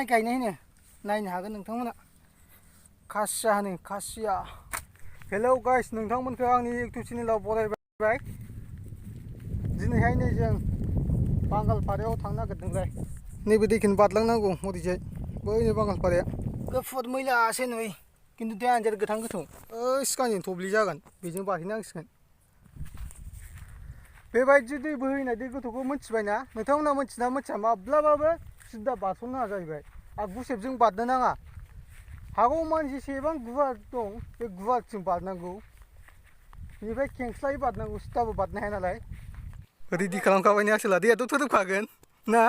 माइ गायनाय होनो नायनो हागोन नोंथांमोना खासिया होनो खासिया हेलौ गाइस नोंथांमोनखौ आंनि इउटिउब चेनेलाव बरायबाय दिनैहाय नै जों बांगालपारायाव थांनो नागिरदोंलाय नैबे दैखौनो बारलांनांगौ हरैजाय बैनो बांगालपाराया गुफुर मैलासो नुयो खिन्थु दैया आन्जाद गोथां गोथौ ओइ सिगांजों थब्लि जागोन बेजों बारहैनांसिगोन बेबायदि दै बोहैनाय दै गोथौखौ मिथिबायना नोंथांमोना मिथिना मिथिया माब्लाबाबो सिदा बारस'नो नाङा जाहैबाय आरो गुसेबजों बारनो नाङा हागौ मानि जेसेबां गुवार दं बे गुवारथिं बारनांगौ बेनिफ्राय खेंस्लायै बारनांगौ सिदाबो बारनो हाया नालाय रेडि खालामखाबाय ने आसोला दैयाथ' थोरोबखागोन ना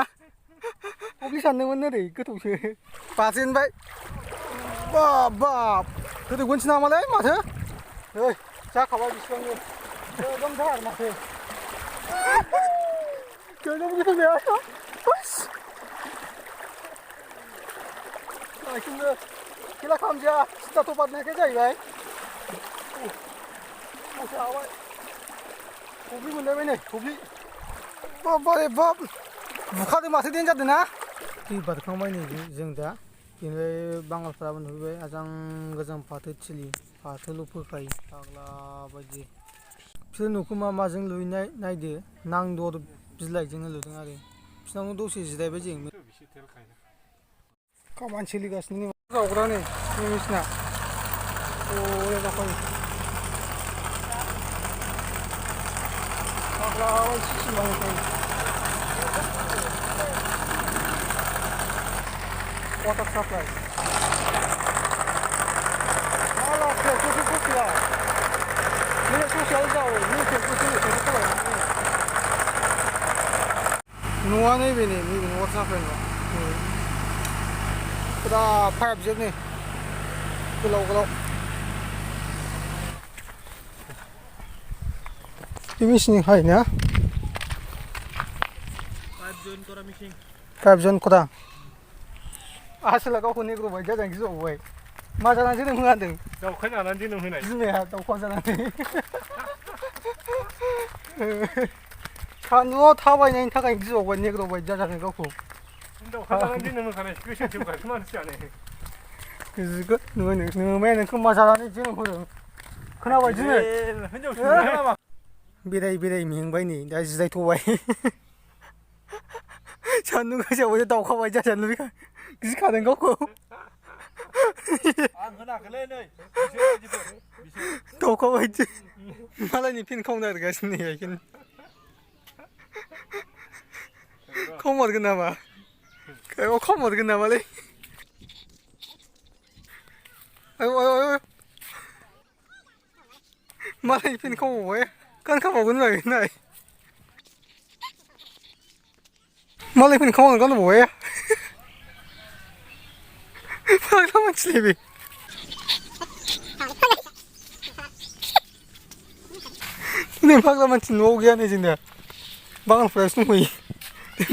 थब्लि सानदोंमोन ओरै गोथौसो बारजेनबाय बाब बाब थोरोबगोनसो नामालै माथो ओइ जाखाबाय बिसिबांनो गोगोमथार माथो गोगोम गिथावनाया दासिमबो खेला खालामजाया सिदाथ' बारनायखाय जाहैबाय ससे हाबाय थब्लि मोनलायबाय नै थब्लि बारे बाब बुखादों माथो देन जादों ना दै बारखांबाय नै जों दा बेनिफ्राय बांगालफोराबो नुफैबाय आजां गोजां फाथो थिलि फाथोल' फोखायो फाग्ला बायदि बिसोर न'खौ माजों लुनाय नायदो नांदर बिलाइजोंनो लुदों आरो बिसिनावनो दसे जिरायबाय जों खामानि सोलिगासिनो जावग्रा नै मेसिना अरे जाखायो फाग्ला सिम बानायखायो वाटार साप्लाय माला खेबसेसो ससेया बे ससेयाव जावो बे खेबसेसो खालामो न'आ नैबे वाटार साप्लाय न' फुरा पाइप जोबनो गोलाव गोलाव बे मेसिन हायोना पाइप जन खरा आसोला गावखौ नेग्रोबाय जाजां गिजोबबाय मा जानानै जोनोम होआदों दाउखा जानानै जोनोम होनाय बिमाया दाउखा जानानै सान्दुङाव थाबायनायनि थाखाय गिजोबबाय नेग्रोबाय जाजादों गावखौ दाउखा जानानै जोनोम होखानाय गोसोम जोमखासो मानसियानो नोमाया नोंखौ मा जानानै जोनोम होदों खोनाबाय दिनै बेराय बेराय मेंबाय नै दा जिरायथ'बाय सान्दुं गोसायाव दावखाबाय जाजानो गिखादों गावखौ आं होनाखैलै नै दावखा बायदि मालायनि फेन खावनो नागिरगासिनो नै खावमारगोन नामा गायखेराव खावमारगोन नामालै आयौ आयौ आयौ मालायनि फेन खावबावबाय गान खावबावगोन नाय मालाय फेन खावनानै गानबावबाय फाग्ला मानसिलै बे नै फाग्ला मानसि न'आव गैया नै जोंना बागानफोरासो दंफैयो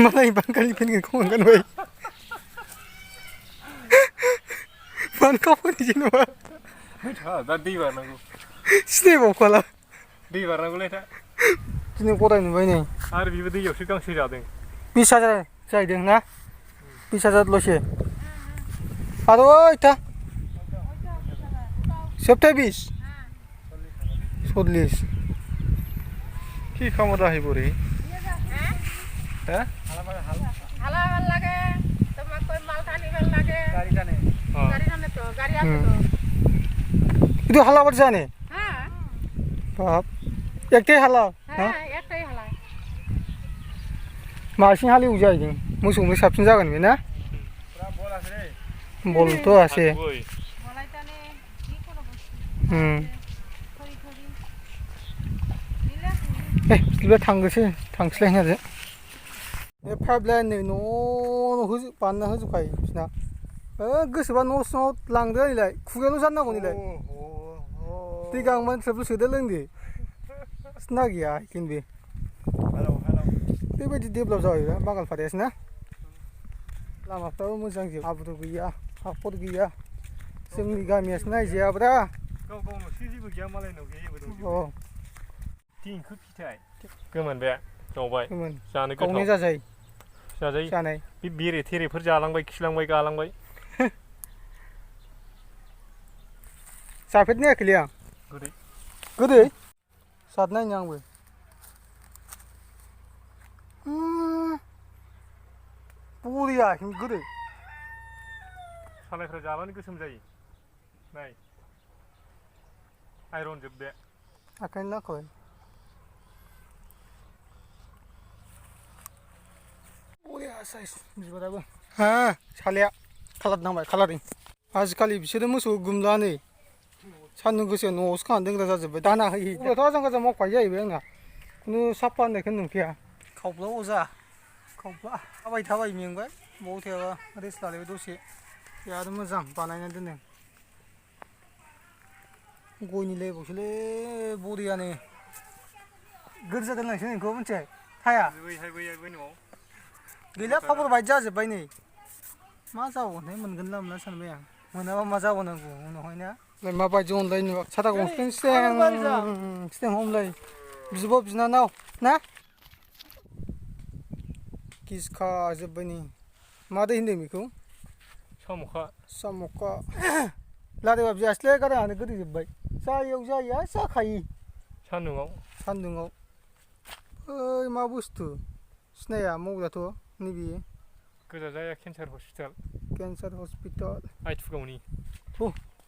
मालाय बांगालनि फेनखौ खावनानै गानबाय मानो खावफैनाय जेनेबा दा दै बारनांगौ सिनायबावखाला दै बारनांगौलै दा दिनै गदाय नुबाय नै आरो बेबो दैयावसो गांसो जादों 20,000 जाहैदों ना 20,000ल'सो आरो ओइथा सोबथा 20 40 কি কামত আহিব রে হ্যাঁ হালা ভাল লাগে তোমাক কই মাল টানি ভাল লাগে গাড়ি টানে তো গাড়ি আছে তো itu halabat জানে হ্যাঁ বাপ একটাই হালা হ্যাঁ একটাই হালা मासिं हालेव जाहैदों मोसौनो साबसिन जागोन बे ना बल আছে रे बलथ' আছে মালাই টানে কি কোনো थोरी थोरी नीला बिदिबा थांगोसो थांस्लायनो आरो बे पाइप लाइन नै न' बानायना होजोबखायो बिसिना गोसोबा न' सिङाव लांदो नैलाय खुगायावल' जाननांगौ नैलाय दै गांबानो थ्रोबल' सोदो लोंदो सिना गैया खिन्थु बेबायदि डेभेलप जाबाय बांगालपारायासो ना लामाफ्राबो मोजां जोब हाब्रु गैया हाखर गैया जोंनि गामियासो नायजायाब्रा गाव गावनावसो जेबो गैया मालायनाव गैया जेबो दंजोबो अ दिंखो फिथाइ गोमोन बे जावबाय जानो गावनाय गोथाव जाजायो जाजायो जानाय बे बेरे थेरेफोर जालांबाय खिलांबाय गालांबाय जाफेरनायाखैलै आं गोदै गोदै जाद नायनो आंबो बरिया गोदै सालायफ्रा जाबानो गोसोम जायो नाय आइरन जोब बे आखाइनि नांखाबाय बरिया साइज बिबाराबो हा सालाया कालार नांबाय कालारिं आजिखालि बिसोरो मोसौ गुमला नै सान्दुं गोसायाव न'आवसो खानानै दोनग्रा जाजोब्बाय दाना होयो अब्लाथ' आजां गाजां मावखायो जाहैबाय आंना खुनु साफा होननायखौनो नुखाया खावब्ला अजा खावब्ला थाबाय मेंबाय बाव थायाबा रेस्ट लालायबाय दसे बिराद मोजां बानायनानै दोनो गयनि लेबावसोलै बरियानो गोरजा दोनलांसै नोंखौ मिथिबाय थाया न'आव गैला फापर बायदि जाजोब्बाय नै मा जाबावगोनथाय मोनगोन ना मोना सानबाय आं मोनाबा मा जाबावनांगौ उनावहाय ना माबायदि अनलाय नुवा साथा गंसे सिथें हमलाय बिब' बिनानाव ना गिसखा जोब्बाय नै मा दै होनदों बेखौ साम'खा लादोबा बियासैलै गाराङानो गोदै जोब्बाय जायैयाव जाया जाखायो सान्दुङाव ओइ मा बुस्थु सिनाया मबाइलाथ' नैबे गोजा जाया केन्सार हस्पिटाल आइथुगावनि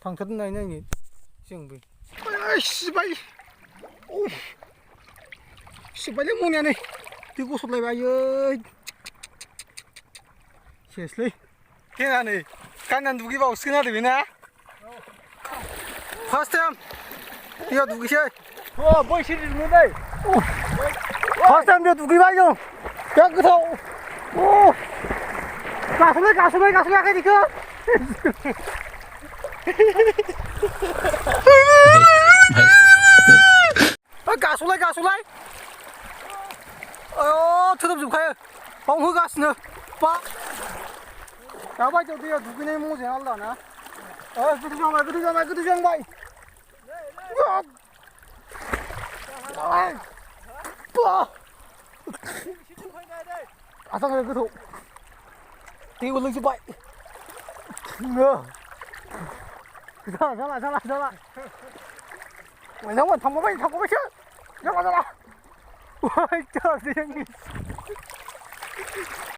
थांथारदों नायनो जोंबो सिबायलै मनियानो दै गसरलायबाय आयै सेसलै खेनानै गाननानै दुगैबावसिगोन आरो बेना फार्स्ट टाइम दैयाव दुगैसै बैसोरजोंनो फार्स्ट टाइम दैयाव दुगैबाय जों बिराद गोथाव गासोलायाखै बेखौ गास'लाय थोदोबजोबखायो बावनो होगासिनो बा दाबायदियाव दैयाव दुगैनाय मजाया आलदा ना गोदै जांबाय आसाम गोथौ दैबो लोंजोब्बाय जाला मोनथांमोन थांबावबायसो जाला